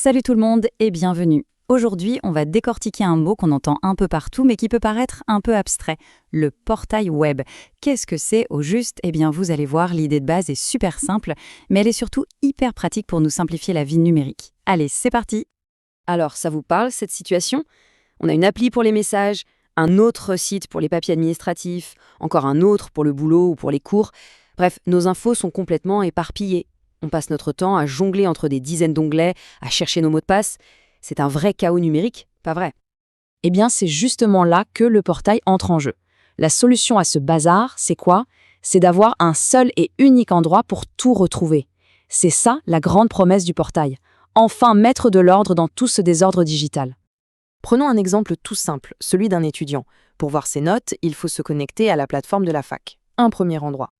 Salut tout le monde et bienvenue. Aujourd'hui, on va décortiquer un mot qu'on entend un peu partout mais qui peut paraître un peu abstrait, le portail web. Qu'est-ce que c'est au juste? Eh bien, vous allez voir, l'idée de base est super simple, mais elle est surtout hyper pratique pour nous simplifier la vie numérique. Allez, c'est parti! Alors, ça vous parle, cette situation? On a une appli pour les messages, un autre site pour les papiers administratifs, encore un autre pour le boulot ou pour les cours. Bref, nos infos sont complètement éparpillées. On passe notre temps à jongler entre des dizaines d'onglets, à chercher nos mots de passe. C'est un vrai chaos numérique, pas vrai? Eh bien, c'est justement là que le portail entre en jeu. La solution à ce bazar, c'est quoi? C'est d'avoir un seul et unique endroit pour tout retrouver. C'est ça la grande promesse du portail. Enfin mettre de l'ordre dans tout ce désordre digital. Prenons un exemple tout simple, celui d'un étudiant. Pour voir ses notes, il faut se connecter à la plateforme de la fac. Un premier endroit.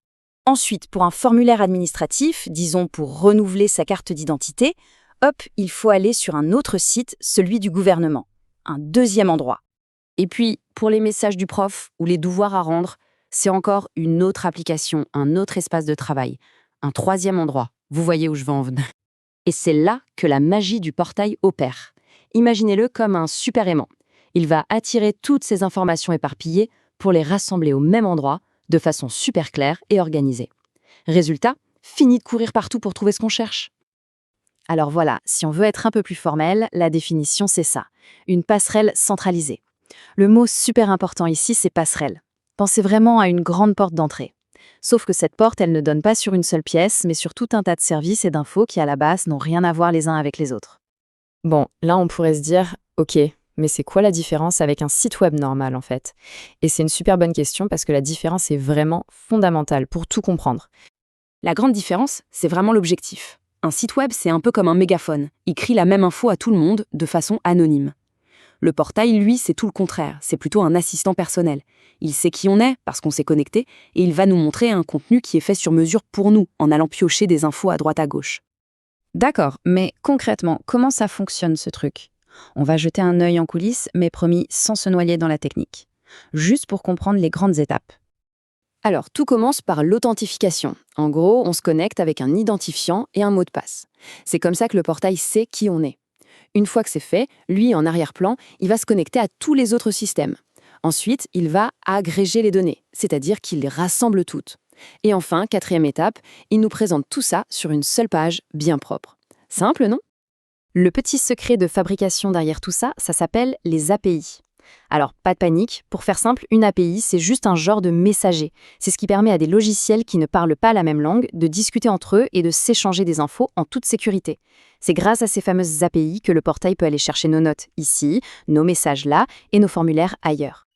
Ensuite, pour un formulaire administratif, disons pour renouveler sa carte d'identité, hop, il faut aller sur un autre site, celui du gouvernement. Un deuxième endroit. Et puis, pour les messages du prof ou les devoirs à rendre, c'est encore une autre application, un autre espace de travail, un troisième endroit. Vous voyez où je veux en venir. Et c'est là que la magie du portail opère. Imaginez-le comme un super aimant. Il va attirer toutes ces informations éparpillées pour les rassembler au même endroit, de façon super claire et organisée. Résultat, fini de courir partout pour trouver ce qu'on cherche. Alors voilà, si on veut être un peu plus formel, la définition c'est ça, une passerelle centralisée. Le mot super important ici, c'est passerelle. Pensez vraiment à une grande porte d'entrée. Sauf que cette porte, elle ne donne pas sur une seule pièce, mais sur tout un tas de services et d'infos qui à la base n'ont rien à voir les uns avec les autres. Bon, là on pourrait se dire, ok, mais c'est quoi la différence avec un site web normal en fait? Et c'est une super bonne question parce que la différence est vraiment fondamentale pour tout comprendre. La grande différence, c'est vraiment l'objectif. Un site web, c'est un peu comme un mégaphone. Il crie la même info à tout le monde de façon anonyme. Le portail, lui, c'est tout le contraire. C'est plutôt un assistant personnel. Il sait qui on est parce qu'on s'est connecté et il va nous montrer un contenu qui est fait sur mesure pour nous en allant piocher des infos à droite à gauche. D'accord, mais concrètement, comment ça fonctionne ce truc? On va jeter un œil en coulisses, mais promis sans se noyer dans la technique. Juste pour comprendre les grandes étapes. Alors, tout commence par l'authentification. En gros, on se connecte avec un identifiant et un mot de passe. C'est comme ça que le portail sait qui on est. Une fois que c'est fait, lui, en arrière-plan, il va se connecter à tous les autres systèmes. Ensuite, il va agréger les données, c'est-à-dire qu'il les rassemble toutes. Et enfin, quatrième étape, il nous présente tout ça sur une seule page bien propre. Simple, non? Le petit secret de fabrication derrière tout ça, ça s'appelle les API. Alors, pas de panique, pour faire simple, une API, c'est juste un genre de messager. C'est ce qui permet à des logiciels qui ne parlent pas la même langue de discuter entre eux et de s'échanger des infos en toute sécurité. C'est grâce à ces fameuses API que le portail peut aller chercher nos notes ici, nos messages là et nos formulaires ailleurs.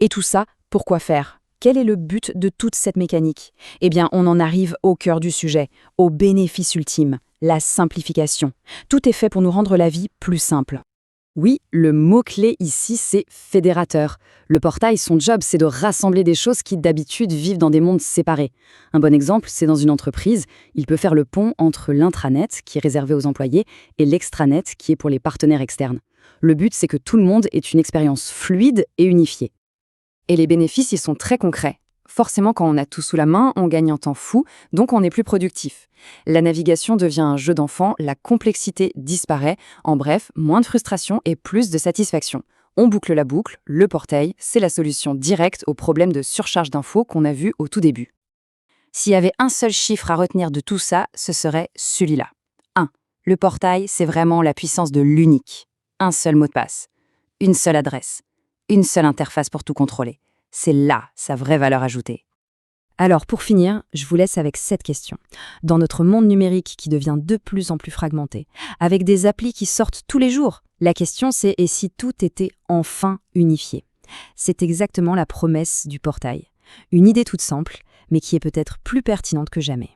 Et tout ça, pour quoi faire? Quel est le but de toute cette mécanique? Eh bien, on en arrive au cœur du sujet, au bénéfice ultime, la simplification. Tout est fait pour nous rendre la vie plus simple. Oui, le mot-clé ici, c'est fédérateur. Le portail, son job, c'est de rassembler des choses qui, d'habitude, vivent dans des mondes séparés. Un bon exemple, c'est dans une entreprise, il peut faire le pont entre l'intranet, qui est réservé aux employés, et l'extranet, qui est pour les partenaires externes. Le but, c'est que tout le monde ait une expérience fluide et unifiée. Et les bénéfices, ils sont très concrets. Forcément, quand on a tout sous la main, on gagne un temps fou, donc on est plus productif. La navigation devient un jeu d'enfant, la complexité disparaît, en bref, moins de frustration et plus de satisfaction. On boucle la boucle, le portail, c'est la solution directe au problème de surcharge d'infos qu'on a vu au tout début. S'il y avait un seul chiffre à retenir de tout ça, ce serait celui-là. 1. Le portail, c'est vraiment la puissance de l'unique. Un seul mot de passe, une seule adresse, une seule interface pour tout contrôler. C'est là sa vraie valeur ajoutée. Alors pour finir, je vous laisse avec cette question. Dans notre monde numérique qui devient de plus en plus fragmenté, avec des applis qui sortent tous les jours, la question c'est et si tout était enfin unifié? C'est exactement la promesse du portail. Une idée toute simple, mais qui est peut-être plus pertinente que jamais.